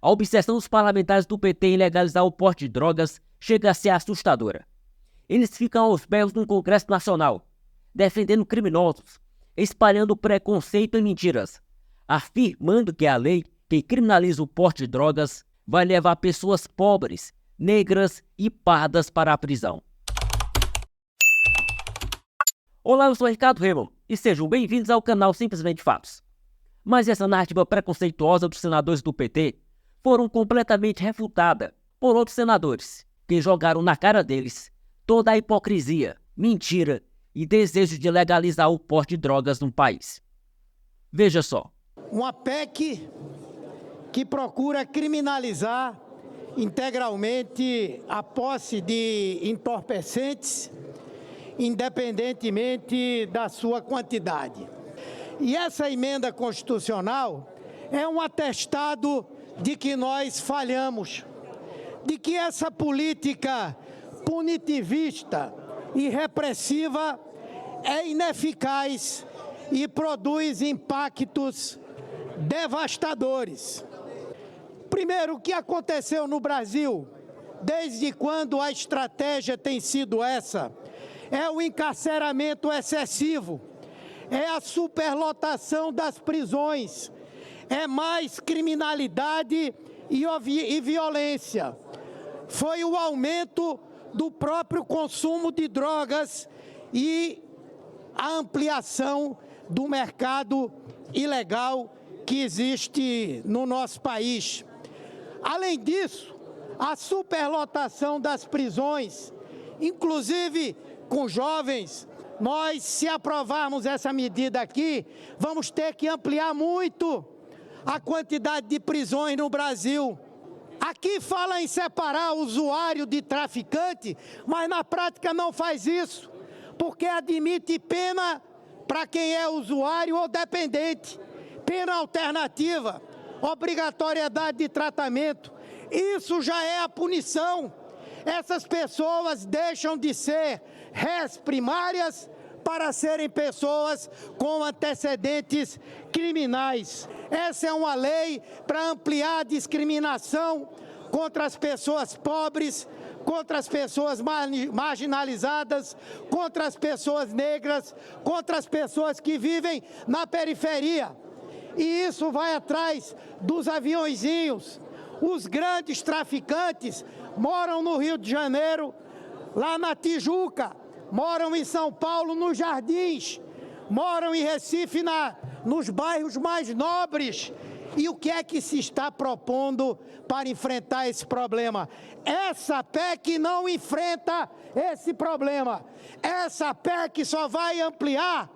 A obsessão dos parlamentares do PT em legalizar o porte de drogas chega a ser assustadora. Eles ficam aos berros no Congresso Nacional, defendendo criminosos, espalhando preconceito e mentiras, afirmando que a lei que criminaliza o porte de drogas vai levar pessoas pobres, negras e pardas para a prisão. Olá, eu sou Ricardo Remo e sejam bem-vindos ao canal Simplesmente Fatos. Mas essa narrativa preconceituosa dos senadores do PT foram completamente refutada por outros senadores que jogaram na cara deles toda a hipocrisia, mentira e desejo de legalizar o porte de drogas no país. Veja só. Uma PEC que procura criminalizar integralmente a posse de entorpecentes, independentemente da sua quantidade. E essa emenda constitucional é um atestado de que nós falhamos, de que essa política punitivista e repressiva é ineficaz e produz impactos devastadores. Primeiro, o que aconteceu no Brasil, desde quando a estratégia tem sido essa, é o encarceramento excessivo, é a superlotação das prisões, é mais criminalidade e violência. Foi o aumento do próprio consumo de drogas e a ampliação do mercado ilegal que existe no nosso país. Além disso, a superlotação das prisões, inclusive com jovens, nós, se aprovarmos essa medida aqui, vamos ter que ampliar muito a quantidade de prisões no Brasil. Aqui fala em separar o usuário de traficante, mas na prática não faz isso, porque admite pena para quem é usuário ou dependente, pena alternativa, obrigatoriedade de tratamento. Isso já é a punição. Essas pessoas deixam de ser réis primárias para serem pessoas com antecedentes criminais. Essa é uma lei para ampliar a discriminação contra as pessoas pobres, contra as pessoas marginalizadas, contra as pessoas negras, contra as pessoas que vivem na periferia. E isso vai atrás dos aviõezinhos. Os grandes traficantes moram no Rio de Janeiro, lá na Tijuca, moram em São Paulo, nos Jardins, moram em Recife, nos bairros mais nobres. E o que é que se está propondo para enfrentar esse problema? Essa PEC não enfrenta esse problema. Essa PEC só vai ampliar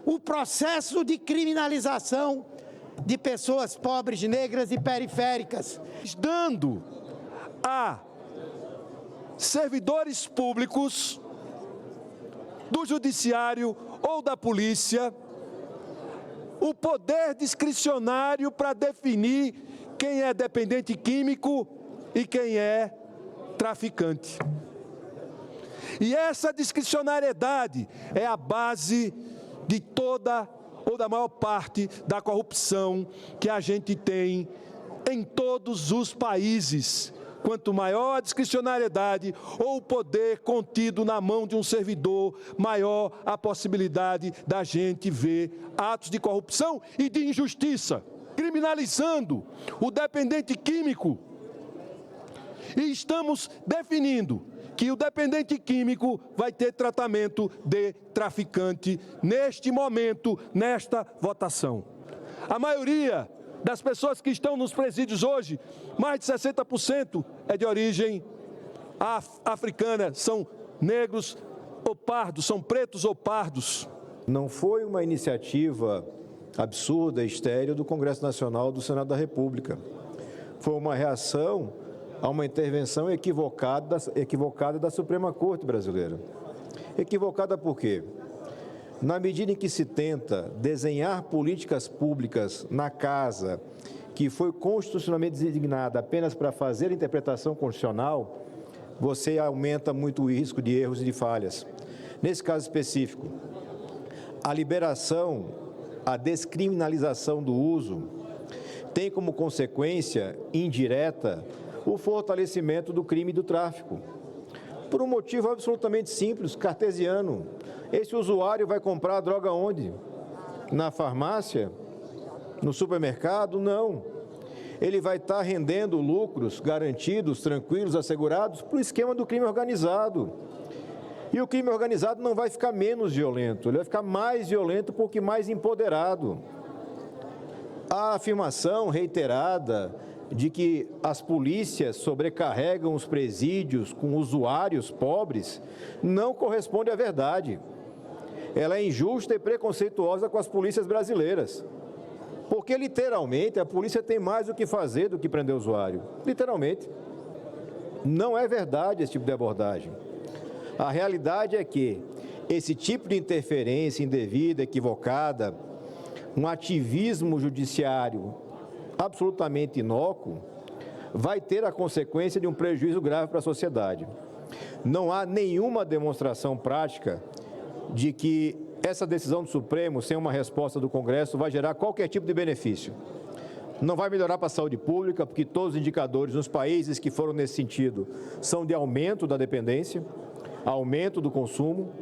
o processo de criminalização de pessoas pobres, negras e periféricas, dando a servidores públicos do judiciário ou da polícia o poder discricionário para definir quem é dependente químico e quem é traficante. E essa discricionariedade é a base de toda ou da maior parte da corrupção que a gente tem em todos os países. Quanto maior a discricionariedade ou o poder contido na mão de um servidor, maior a possibilidade da gente ver atos de corrupção e de injustiça, criminalizando o dependente químico. E estamos definindo que o dependente químico vai ter tratamento de traficante neste momento, nesta votação. A maioria das pessoas que estão nos presídios hoje, mais de 60% é de origem africana, são negros ou pardos, são pretos ou pardos. Não foi uma iniciativa absurda, estéril do Congresso Nacional do Senado da República. Foi uma reação a uma intervenção equivocada da Suprema Corte brasileira. Equivocada por quê? Na medida em que se tenta desenhar políticas públicas na casa, que foi constitucionalmente designada apenas para fazer interpretação constitucional, você aumenta muito o risco de erros e de falhas. Nesse caso específico, a liberação, a descriminalização do uso tem como consequência indireta o fortalecimento do crime e do tráfico. Por um motivo absolutamente simples, cartesiano. Esse usuário vai comprar a droga onde? Na farmácia? No supermercado? Não. Ele vai estar rendendo lucros garantidos, tranquilos, assegurados, para o esquema do crime organizado. E o crime organizado não vai ficar menos violento, ele vai ficar mais violento porque mais empoderado. A afirmação reiterada de que as polícias sobrecarregam os presídios com usuários pobres não corresponde à verdade. Ela é injusta e preconceituosa com as polícias brasileiras. Porque, literalmente, a polícia tem mais o que fazer do que prender o usuário. Literalmente. Não é verdade esse tipo de abordagem. A realidade é que esse tipo de interferência indevida, equivocada, um ativismo judiciário absolutamente inócuo, vai ter a consequência de um prejuízo grave para a sociedade. Não há nenhuma demonstração prática de que essa decisão do Supremo, sem uma resposta do Congresso, vai gerar qualquer tipo de benefício. Não vai melhorar para a saúde pública, porque todos os indicadores nos países que foram nesse sentido são de aumento da dependência, aumento do consumo.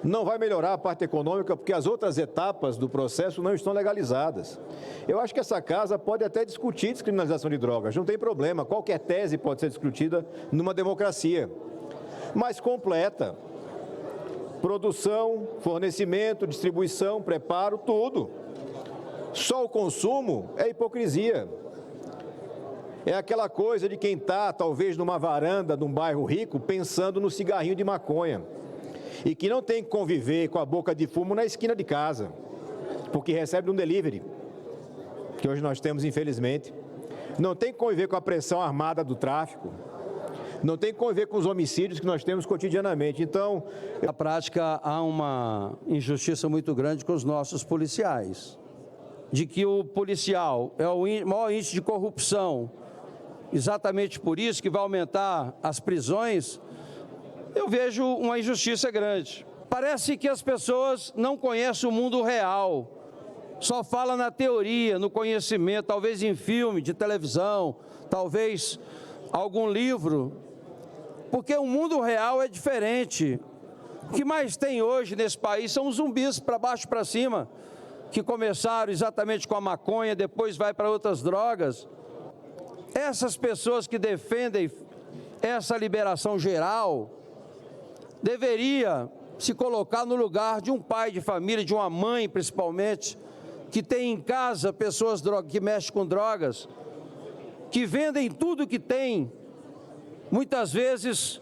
Não vai melhorar a parte econômica, porque as outras etapas do processo não estão legalizadas. Eu acho que essa casa pode até discutir descriminalização de drogas, não tem problema, qualquer tese pode ser discutida numa democracia, mas completa. Produção, fornecimento, distribuição, preparo, tudo. Só o consumo é hipocrisia. É aquela coisa de quem está, talvez, numa varanda de um bairro rico, pensando no cigarrinho de maconha. E que não tem que conviver com a boca de fumo na esquina de casa, porque recebe um delivery, que hoje nós temos, infelizmente. Não tem que conviver com a pressão armada do tráfico. Não tem que conviver com os homicídios que nós temos cotidianamente. Então, na prática, há uma injustiça muito grande com os nossos policiais, de que o policial é o maior índice de corrupção, exatamente por isso que vai aumentar as prisões. Eu vejo uma injustiça grande. Parece que as pessoas não conhecem o mundo real, só falam na teoria, no conhecimento, talvez em filme, de televisão, talvez algum livro, porque o mundo real é diferente. O que mais tem hoje nesse país são os zumbis para baixo e para cima, que começaram exatamente com a maconha, depois vai para outras drogas. Essas pessoas que defendem essa liberação geral deveria se colocar no lugar de um pai de família, de uma mãe principalmente, que tem em casa pessoas que mexem com drogas, que vendem tudo que tem, muitas vezes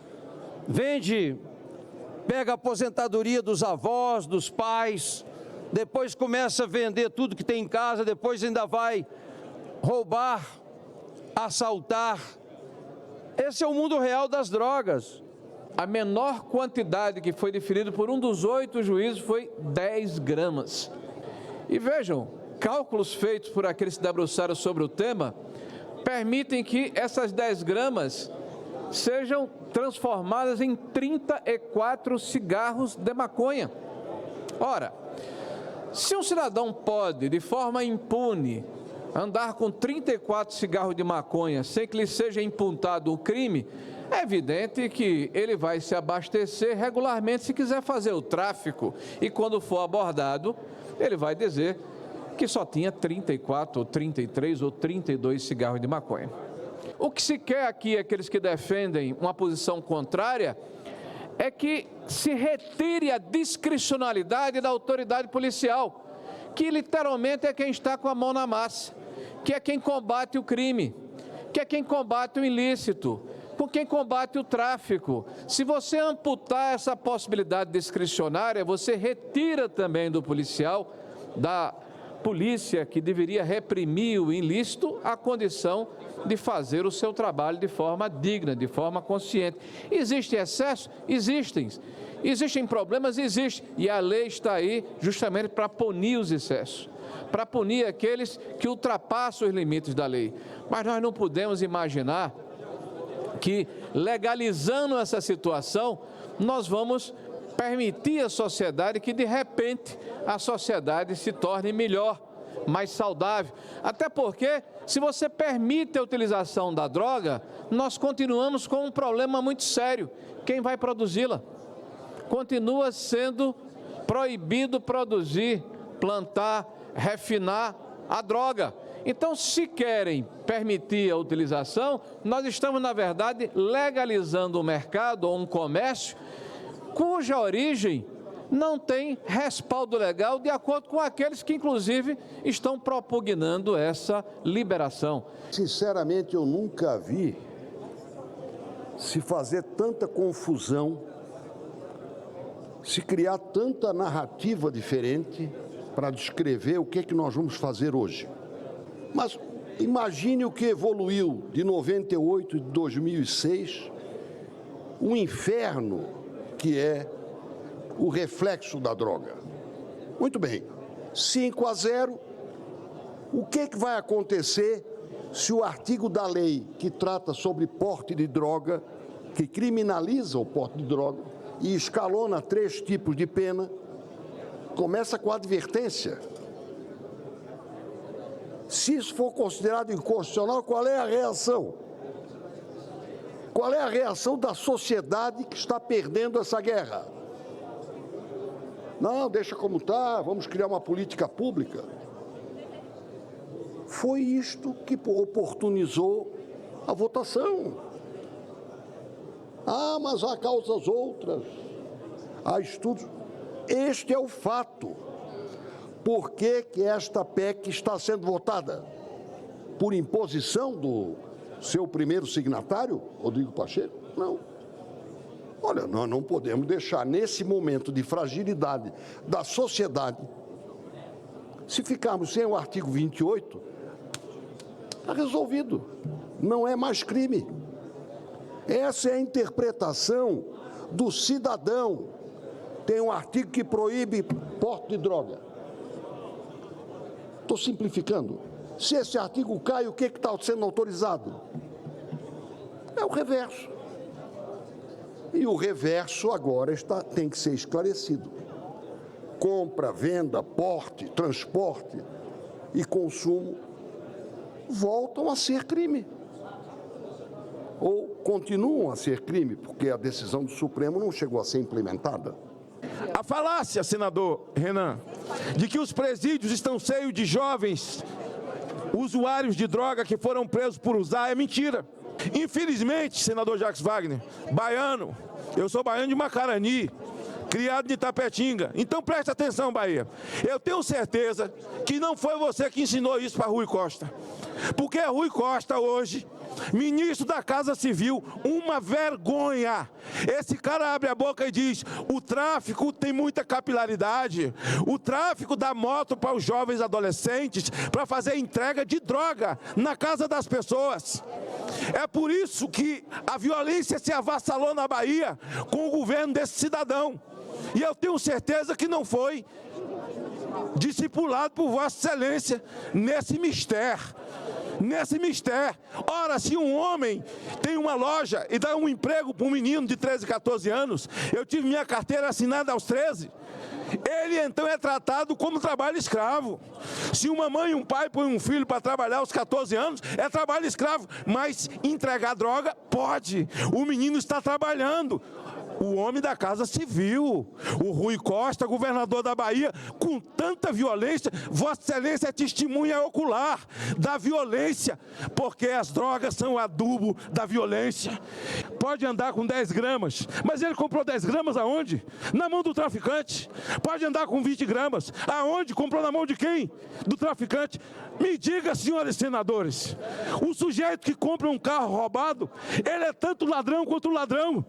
pega a aposentadoria dos avós, dos pais, depois começa a vender tudo que tem em casa, depois ainda vai roubar, assaltar. Esse é o mundo real das drogas. A menor quantidade que foi deferida por um dos 8 juízes foi 10 gramas. E vejam, cálculos feitos por aqueles que se debruçaram sobre o tema permitem que essas 10 gramas sejam transformadas em 34 cigarros de maconha. Ora, se um cidadão pode, de forma impune, andar com 34 cigarros de maconha sem que lhe seja imputado o crime, é evidente que ele vai se abastecer regularmente se quiser fazer o tráfico. E quando for abordado, ele vai dizer que só tinha 34, ou 33, ou 32 cigarros de maconha. O que se quer aqui, aqueles que defendem uma posição contrária, é que se retire a discricionalidade da autoridade policial, que literalmente é quem está com a mão na massa, que é quem combate o crime, que é quem combate o ilícito, com quem combate o tráfico. Se você amputar essa possibilidade discricionária, você retira também do policial, da polícia que deveria reprimir o ilícito, a condição de fazer o seu trabalho de forma digna, de forma consciente. Existem excessos? Existem. Existem problemas? Existem. E a lei está aí justamente para punir os excessos, para punir aqueles que ultrapassam os limites da lei. Mas nós não podemos imaginar que, legalizando essa situação, nós vamos permitir à sociedade que, de repente, a sociedade se torne melhor, mais saudável. Até porque, se você permite a utilização da droga, nós continuamos com um problema muito sério. Quem vai produzi-la? Continua sendo proibido produzir, plantar, refinar a droga. Então, se querem permitir a utilização, nós estamos, na verdade, legalizando um mercado ou um comércio cuja origem não tem respaldo legal, de acordo com aqueles que, inclusive, estão propugnando essa liberação. Sinceramente, eu nunca vi se fazer tanta confusão, se criar tanta narrativa diferente para descrever o que é que nós vamos fazer hoje. Mas imagine o que evoluiu de 98 e de 2006, o inferno que é o reflexo da droga. Muito bem, 5-0, o que é que vai acontecer se o artigo da lei que trata sobre porte de droga, que criminaliza o porte de droga e escalona 3 tipos de pena, começa com a advertência? Se isso for considerado inconstitucional, qual é a reação? Qual é a reação da sociedade que está perdendo essa guerra? Não, deixa como está, vamos criar uma política pública. Foi isto que oportunizou a votação. Ah, mas há causas outras, há estudos. Este é o fato. Por que que esta PEC está sendo votada? Por imposição do seu primeiro signatário, Rodrigo Pacheco? Não. Olha, nós não podemos deixar, nesse momento de fragilidade da sociedade, se ficarmos sem o artigo 28, está resolvido. Não é mais crime. Essa é a interpretação do cidadão. Tem um artigo que proíbe porte de droga. Estou simplificando. Se esse artigo cai, o que está sendo autorizado? É o reverso. E o reverso agora tem que ser esclarecido. Compra, venda, porte, transporte e consumo voltam a ser crime. Ou continuam a ser crime, porque a decisão do Supremo não chegou a ser implementada. A falácia, senador Renan, de que os presídios estão cheios de jovens usuários de droga que foram presos por usar é mentira. Infelizmente, senador Jacques Wagner, baiano, eu sou baiano de Macarani, criado de Itapetinga. Então preste atenção, Bahia. Eu tenho certeza que não foi você que ensinou isso para Rui Costa. Porque Rui Costa hoje, ministro da Casa Civil, uma vergonha. Esse cara abre a boca e diz: o tráfico tem muita capilaridade, o tráfico dá moto para os jovens adolescentes para fazer entrega de droga na casa das pessoas. É por isso que a violência se avassalou na Bahia com o governo desse cidadão. E eu tenho certeza que não foi discipulado por Vossa Excelência nesse mistério. Ora, se um homem tem uma loja e dá um emprego para um menino de 13, 14 anos, eu tive minha carteira assinada aos 13, ele então é tratado como trabalho escravo. Se uma mãe e um pai põem um filho para trabalhar aos 14 anos, é trabalho escravo, mas entregar droga pode, o menino está trabalhando. O homem da Casa Civil, o Rui Costa, governador da Bahia, com tanta violência, Vossa Excelência é testemunha ocular da violência, porque as drogas são adubo da violência. Pode andar com 10 gramas, mas ele comprou 10 gramas aonde? Na mão do traficante. Pode andar com 20 gramas, aonde? Comprou na mão de quem? Do traficante. Me diga, senhores senadores, o sujeito que compra um carro roubado, ele é tanto ladrão quanto ladrão.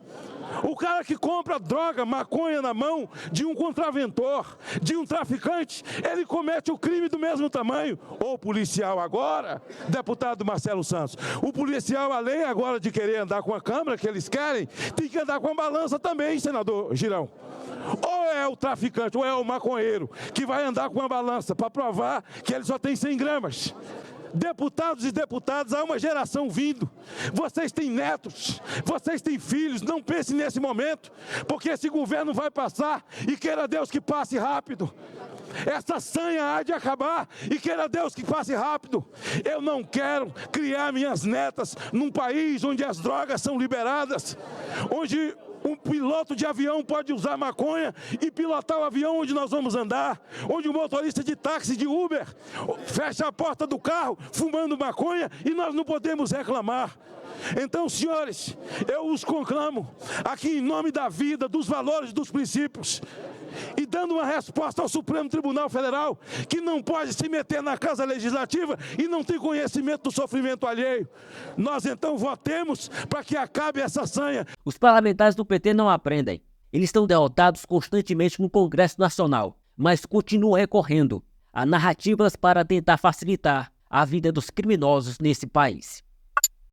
O cara que compra droga, maconha na mão de um contraventor, de um traficante, ele comete o crime do mesmo tamanho. O policial agora, deputado Marcelo Santos, o policial, além agora de querer andar com a câmera que eles querem, tem que andar com a balança também, senador Girão. Ou é o traficante, ou é o maconheiro, que vai andar com a balança para provar que ele só tem 100 gramas. Deputados e deputadas, há uma geração vindo, vocês têm netos, vocês têm filhos, não pensem nesse momento, porque esse governo vai passar e queira Deus que passe rápido. Essa sanha há de acabar e queira Deus que passe rápido. Eu não quero criar minhas netas num país onde as drogas são liberadas, onde um piloto de avião pode usar maconha e pilotar o avião onde nós vamos andar, onde o motorista de táxi, de Uber, fecha a porta do carro fumando maconha e nós não podemos reclamar. Então, senhores, eu os conclamo aqui em nome da vida, dos valores, dos princípios, e dando uma resposta ao Supremo Tribunal Federal, que não pode se meter na Casa Legislativa e não tem conhecimento do sofrimento alheio. Nós então votemos para que acabe essa sanha. Os parlamentares do PT não aprendem. Eles estão derrotados constantemente no Congresso Nacional, mas continuam recorrendo a narrativas para tentar facilitar a vida dos criminosos nesse país.